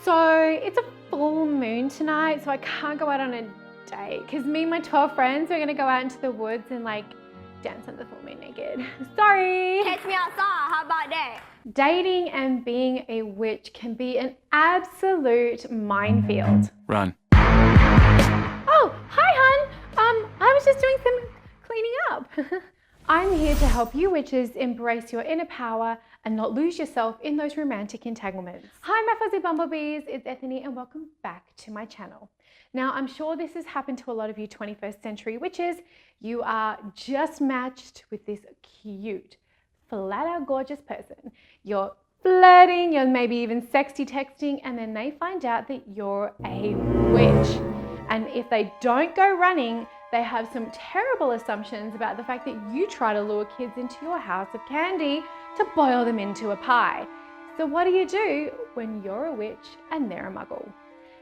So it's a full moon tonight, so I can't go out on a date because me and my 12 friends are gonna go out into the woods and like dance on the full moon naked. Sorry. Catch me outside, how about that? Dating and being a witch can be an absolute minefield. Run. Oh, hi hun. I was just doing some cleaning up. I'm here to help you witches embrace your inner power and not lose yourself in those romantic entanglements. Hi my fuzzy bumblebees, it's Ethony and welcome back to my channel. Now I'm sure this has happened to a lot of you 21st century witches. You are just matched with this cute, flat out gorgeous person. You're flirting, you're maybe even sexy texting, and then they find out that you're a witch. And if they don't go running, they have some terrible assumptions about the fact that you try to lure kids into your house of candy to boil them into a pie. So what do you do when you're a witch and they're a muggle?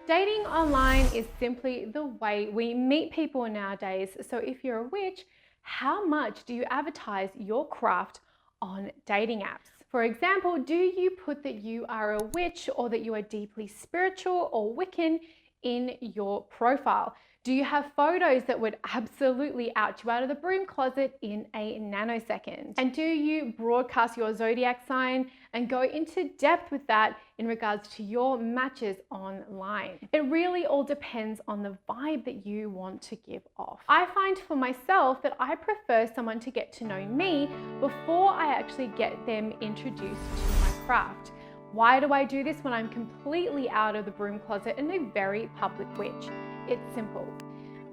Dating online is simply the way we meet people nowadays. So if you're a witch, how much do you advertise your craft on dating apps? For example, do you put that you are a witch or that you are deeply spiritual or Wiccan in your profile? Do you have photos that would absolutely out you out of the broom closet in a nanosecond? And do you broadcast your zodiac sign and go into depth with that in regards to your matches online? It really all depends on the vibe that you want to give off. I find for myself that I prefer someone to get to know me before I actually get them introduced to my craft. Why do I do this when I'm completely out of the broom closet and a very public witch? It's simple.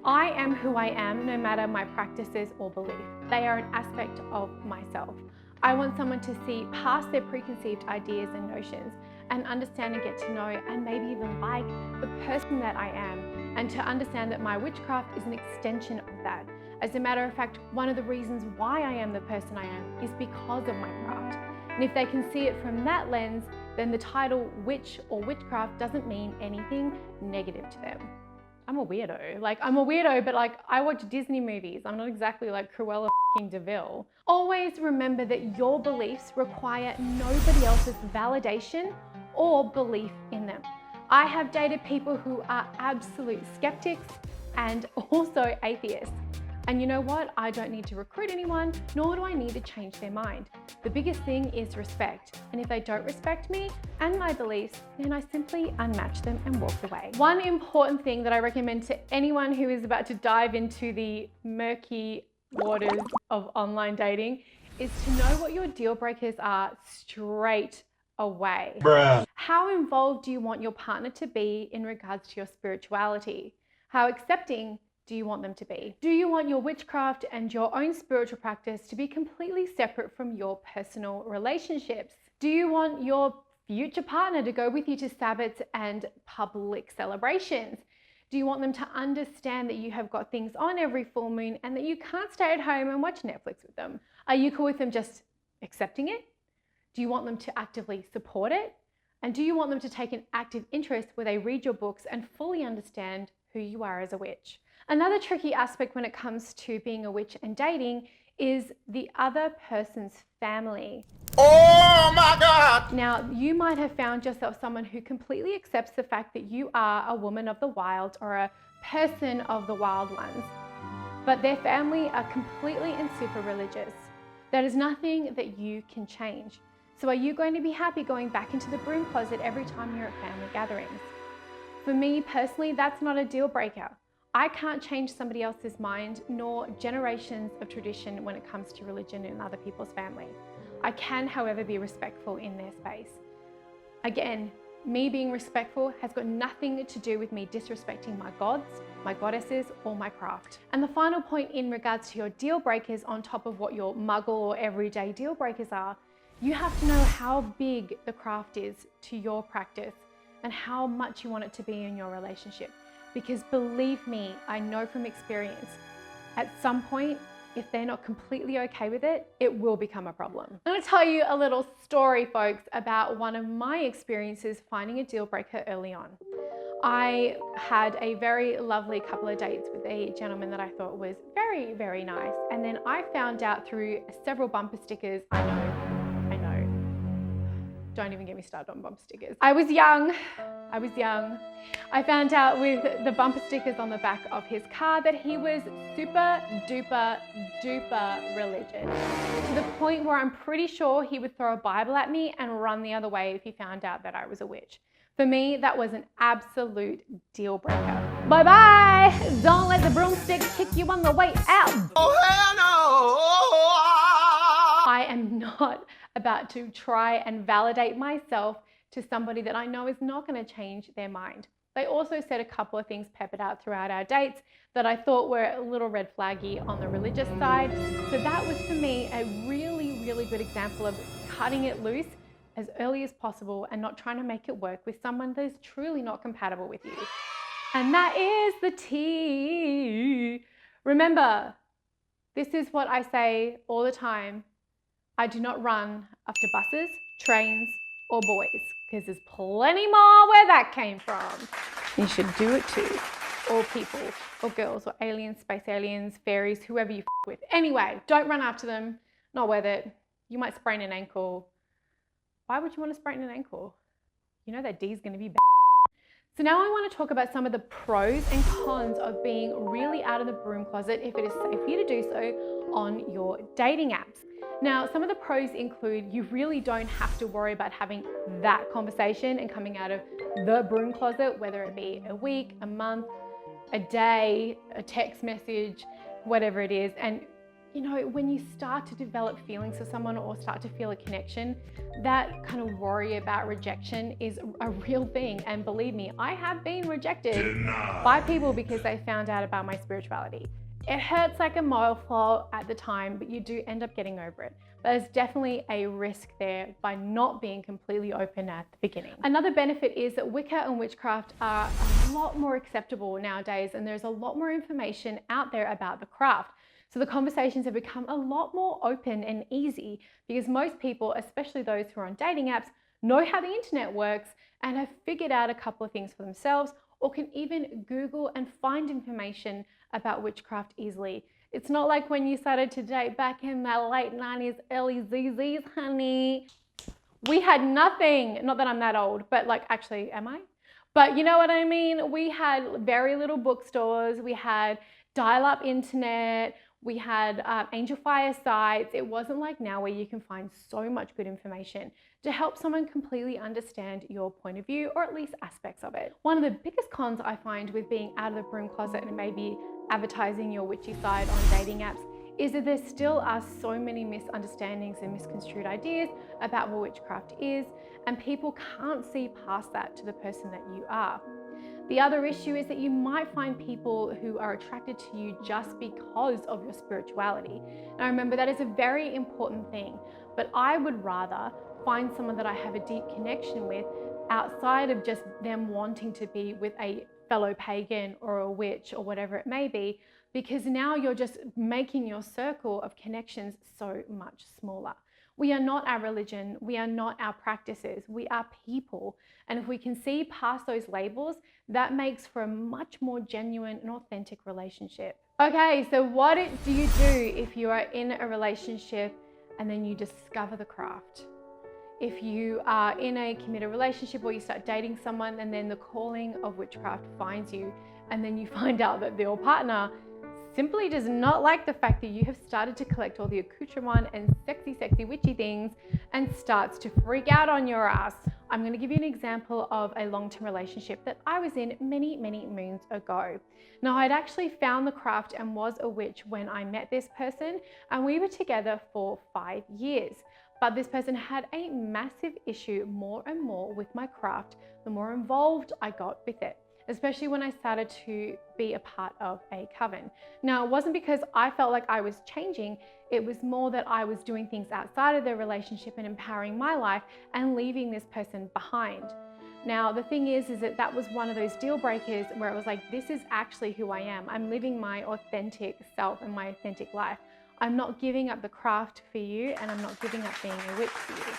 I am who I am no matter my practices or belief. They are an aspect of myself. I want someone to see past their preconceived ideas and notions and understand and get to know and maybe even like the person that I am, and to understand that my witchcraft is an extension of that. As a matter of fact, one of the reasons why I am the person I am is because of my craft. And if they can see it from that lens, then the title witch or witchcraft doesn't mean anything negative to them. I'm a weirdo. I'm a weirdo, but I watch Disney movies. I'm not exactly like Cruella de Vil. Always remember that your beliefs require nobody else's validation or belief in them. I have dated people who are absolute skeptics and also atheists. And you know what? I don't need to recruit anyone, nor do I need to change their mind. The biggest thing is respect. And if they don't respect me and my beliefs, then I simply unmatch them and walk away. One important thing that I recommend to anyone who is about to dive into the murky waters of online dating is to know what your deal breakers are straight away. Bruh. How involved do you want your partner to be in regards to your spirituality? How accepting do you want them to be? Do you want your witchcraft and your own spiritual practice to be completely separate from your personal relationships? Do you want your future partner to go with you to Sabbats and public celebrations? Do you want them to understand that you have got things on every full moon and that you can't stay at home and watch Netflix with them? Are you cool with them just accepting it? Do you want them to actively support it? And do you want them to take an active interest where they read your books and fully understand who you are as a witch? Another tricky aspect when it comes to being a witch and dating is the other person's family. Oh my God! Now, you might have found yourself someone who completely accepts the fact that you are a woman of the wild or a person of the wild ones, but their family are completely and super religious. That is nothing that you can change. So are you going to be happy going back into the broom closet every time you're at family gatherings? For me personally, that's not a deal breaker. I can't change somebody else's mind, nor generations of tradition when it comes to religion in other people's family. I can, however, be respectful in their space. Again, me being respectful has got nothing to do with me disrespecting my gods, my goddesses, or my craft. And the final point in regards to your deal breakers on top of what your muggle or everyday deal breakers are, you have to know how big the craft is to your practice and how much you want it to be in your relationship. Because believe me, I know from experience, at some point, if they're not completely okay with it, it will become a problem. I'm gonna tell you a little story, folks, about one of my experiences finding a deal breaker early on. I had a very lovely couple of dates with a gentleman that I thought was very, very nice. And then I found out through several bumper stickers, I know, don't even get me started on bumper stickers. I was young. I found out with the bumper stickers on the back of his car that he was super duper duper religious, to the point where I'm pretty sure he would throw a Bible at me and run the other way if he found out that I was a witch. For me, that was an absolute deal breaker. Bye-bye! Don't let the broomstick kick you on the way out. Oh, hell no! I am not about to try and validate myself to somebody that I know is not going to change their mind. They also said a couple of things peppered out throughout our dates that I thought were a little red flaggy on the religious side. So that was for me a really, really good example of cutting it loose as early as possible and not trying to make it work with someone that is truly not compatible with you. And that is the tea. Remember, this is what I say all the time. I do not run after buses, trains, or boys, because there's plenty more where that came from. You should do it too. Or people, or girls, or aliens, space aliens, fairies, whoever you with. Anyway, don't run after them. Not worth it. You might sprain an ankle. Why would you want to sprain an ankle? You know that D's going to be bad. So now I want to talk about some of the pros and cons of being really out of the broom closet, if it is safe for you to do so, on your dating apps. Now, some of the pros include you really don't have to worry about having that conversation and coming out of the broom closet, whether it be a week, a month, a day, a text message, whatever it is. And you know, when you start to develop feelings for someone or start to feel a connection, that kind of worry about rejection is a real thing. And believe me, I have been rejected by people because they found out about my spirituality. It hurts like a mofo at the time, but you do end up getting over it. But there's definitely a risk there by not being completely open at the beginning. Another benefit is that Wicca and witchcraft are a lot more acceptable nowadays, and there's a lot more information out there about the craft. So the conversations have become a lot more open and easy because most people, especially those who are on dating apps, know how the internet works and have figured out a couple of things for themselves, or can even Google and find information about witchcraft easily. It's not like when you started to date back in the late 90s, early ZZs, honey. We had nothing. Not that I'm that old, but like, actually, am I? But you know what I mean? We had very little bookstores. We had dial-up internet. We had Angel Fire sites. It wasn't like now where you can find so much good information to help someone completely understand your point of view, or at least aspects of it. One of the biggest cons I find with being out of the broom closet and maybe advertising your witchy side on dating apps is that there still are so many misunderstandings and misconstrued ideas about what witchcraft is, and people can't see past that to the person that you are. The other issue is that you might find people who are attracted to you just because of your spirituality. Now remember, that is a very important thing, but I would rather find someone that I have a deep connection with outside of just them wanting to be with a fellow pagan or a witch or whatever it may be, because now you're just making your circle of connections so much smaller. We are not our religion. We are not our practices. We are people. And if we can see past those labels, that makes for a much more genuine and authentic relationship. Okay, so what do you do if you are in a relationship and then you discover the craft? If you are in a committed relationship or you start dating someone and then the calling of witchcraft finds you, and then you find out that your partner simply does not like the fact that you have started to collect all the accoutrement and sexy witchy things and starts to freak out on your ass. I'm going to give you an example of a long-term relationship that I was in many moons ago. Now, I'd actually found the craft and was a witch when I met this person, and we were together for 5 years. But this person had a massive issue more and more with my craft, the more involved I got with it, especially when I started to be a part of a coven. Now, it wasn't because I felt like I was changing, it was more that I was doing things outside of the relationship and empowering my life and leaving this person behind. Now, the thing is that was one of those deal breakers where it was like, this is actually who I am. I'm living my authentic self and my authentic life. I'm not giving up the craft for you, and I'm not giving up being a witch for you.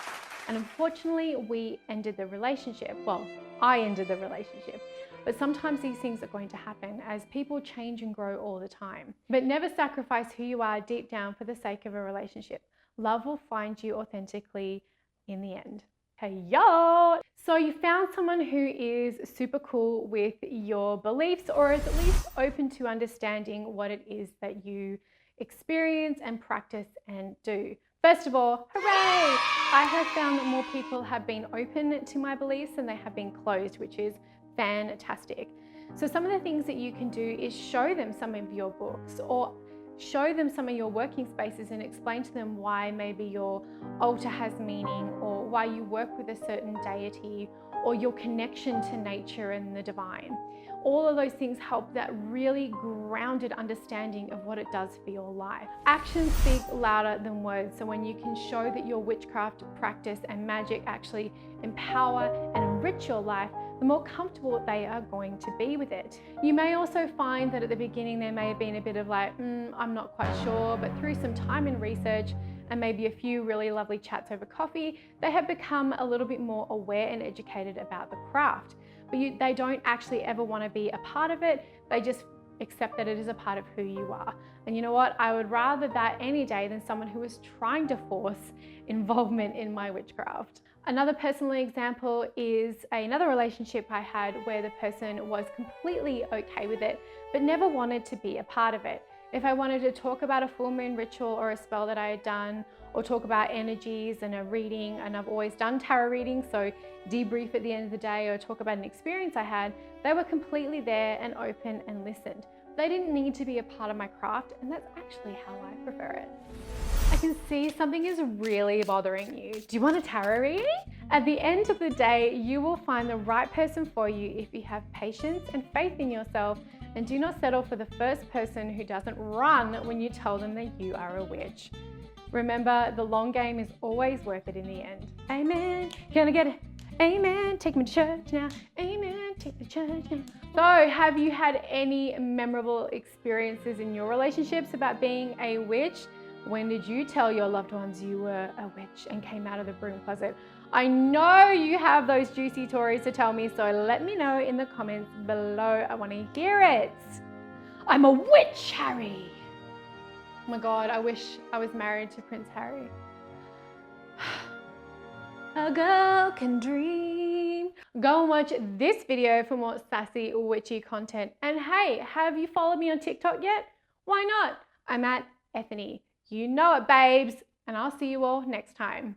And unfortunately, we ended the relationship. Well, I ended the relationship. But sometimes these things are going to happen as people change and grow all the time. But never sacrifice who you are deep down for the sake of a relationship. Love will find you authentically in the end. Hey yo! So you found someone who is super cool with your beliefs, or is at least open to understanding what it is that you experience and practice and do. First of all, hooray! I have found that more people have been open to my beliefs than they have been closed, which is fantastic. So some of the things that you can do is show them some of your books, or show them some of your working spaces and explain to them why maybe your altar has meaning, or why you work with a certain deity, or your connection to nature and the divine. All of those things help that really grounded understanding of what it does for your life. Actions speak louder than words. So when you can show that your witchcraft practice and magic actually empower and enrich your life, the more comfortable they are going to be with it. You may also find that at the beginning there may have been a bit of like, I'm not quite sure, but through some time and research and maybe a few really lovely chats over coffee, they have become a little bit more aware and educated about the craft. But they don't actually ever want to be a part of it. They just accept that it is a part of who you are. And you know what? I would rather that any day than someone who is trying to force involvement in my witchcraft. Another personal example is another relationship I had where the person was completely okay with it, but never wanted to be a part of it. If I wanted to talk about a full moon ritual or a spell that I had done, or talk about energies and a reading, and I've always done tarot readings, so debrief at the end of the day or talk about an experience I had, they were completely there and open and listened. They didn't need to be a part of my craft, and that's actually how I prefer it. I can see something is really bothering you. Do you want a tarot reading? At the end of the day, you will find the right person for you if you have patience and faith in yourself, and do not settle for the first person who doesn't run when you tell them that you are a witch. Remember, the long game is always worth it in the end. Amen. Can I get it? Amen. Take me to church now. Amen. Take me to church now. So, have you had any memorable experiences in your relationships about being a witch? When did you tell your loved ones you were a witch and came out of the broom closet? I know you have those juicy stories to tell me, so let me know in the comments below. I want to hear it. I'm a witch, Harry. Oh my God, I wish I was married to Prince Harry. A girl can dream. Go and watch this video for more sassy witchy content. And hey, have you followed me on TikTok yet? Why not? I'm at Ethony. You know it, babes. And I'll see you all next time.